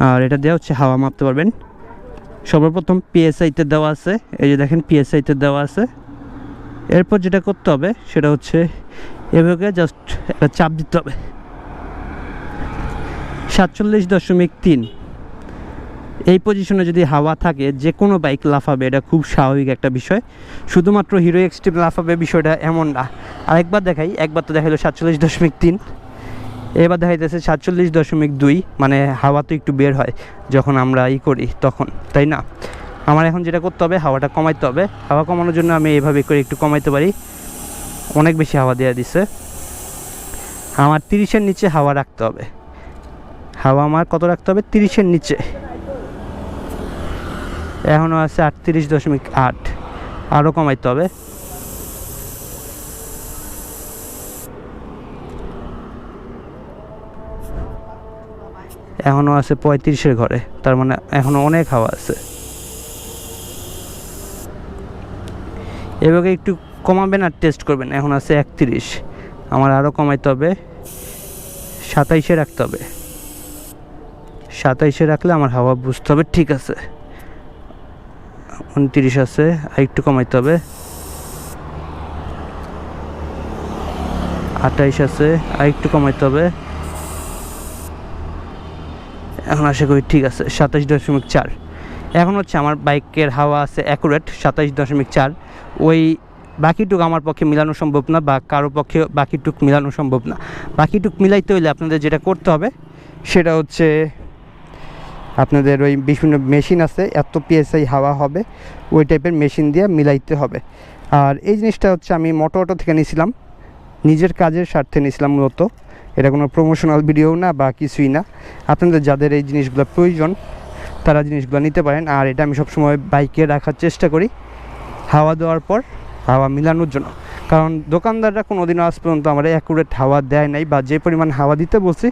আর এটা দেওয়া হচ্ছে হাওয়া মাপতে পারবেন। সর্বপ্রথম পিএসআইতে দেওয়া আছে, এই যে দেখেন পিএসআইতে দেওয়া আছে। এরপর যেটা করতে হবে সেটা হচ্ছে এভাবে জাস্ট একটা চাপ দিতে হবে। 47.3 এই পজিশনে যদি হাওয়া থাকে যে কোনো বাইক লাফাবে, এটা খুব স্বাভাবিক একটা বিষয়। শুধুমাত্র হিরো এক্সট্রিম লাফাবে বিষয়টা এমন না। আরেকবার দেখাই, একবার তো দেখাইলো 47.3, এবার দেখাইতেছে 47.2। মানে হাওয়া তো একটু বের হয় যখন আমরা করি তখন, তাই না? আমার এখন যেটা করতে হবে হাওয়াটা কমাইতে হবে। হাওয়া কমানোর জন্য আমি এইভাবে করে একটু কমাইতে পারি। অনেক বেশি হাওয়া দেওয়া দিছে। আমার 30-এর নিচে হাওয়া রাখতে হবে। হাওয়া আমার কত রাখতে হবে? 30-এর নিচে। এখনও আছে 38.8, আরও কমাইতে হবে। এখনও আছে 35-এর ঘরে, তার মানে এখনও অনেক হাওয়া আছে। এভাবে একটু কমাবেন আর টেস্ট করবেন। এখন আছে 31, আমার আরও কমাইতে হবে। 27-এ রাখতে হবে। 27-এ রাখলে আমার হাওয়া বুঝতে হবে ঠিক আছে। 29 আছে, আর একটু কমাইতে হবে। 28 আছে, আর একটু কমাইতে হবে। এখন আশা করি ঠিক আছে 27.4। এখন হচ্ছে আমার বাইকের হাওয়া আছে অ্যাকুরেট 27.4। ওই বাকিটুক আমার পক্ষে মিলানো সম্ভব না, বা কারো পক্ষে বাকিটুক মিলানো সম্ভব না। বাকিটুক মিলাইতে হইলে আপনাদের যেটা করতে হবে সেটা হচ্ছে আপনাদের ওই বিভিন্ন মেশিন আছে, এত পিএসআই হাওয়া হবে ওই টাইপের মেশিন দিয়ে মিলাইতে হবে। আর এই জিনিসটা হচ্ছে আমি মোটো থেকে নিয়েছিলাম, নিজের কাজের স্বার্থে নিয়েছিলাম মূলত। এটা কোনো প্রমোশনাল ভিডিও না বা কিছুই না। আপনাদের যাদের এই জিনিসগুলো প্রয়োজন তারা জিনিসগুলো নিতে পারেন। আর এটা আমি সবসময় বাইকে রাখার চেষ্টা করি হাওয়া দেওয়ার পর হাওয়া মিলানোর জন্য। কারণ দোকানদাররা কোনো দিনও আজ পর্যন্ত আমার অ্যাকুরেট হাওয়া দেয় নাই, বা যে পরিমাণ হাওয়া দিতে বলছি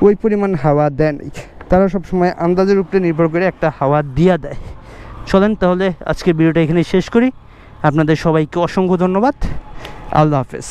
ওই পরিমাণ হাওয়া দেয় নাই। তারা সবসময় আন্দাজের উপরে নির্ভর করে একটা হাওয়া দিয়া দেয়। চলেন তাহলে আজকের ভিডিওটা এখানে শেষ করি। আপনাদের সবাইকে অসংখ্য ধন্যবাদ। আল্লাহ হাফেজ।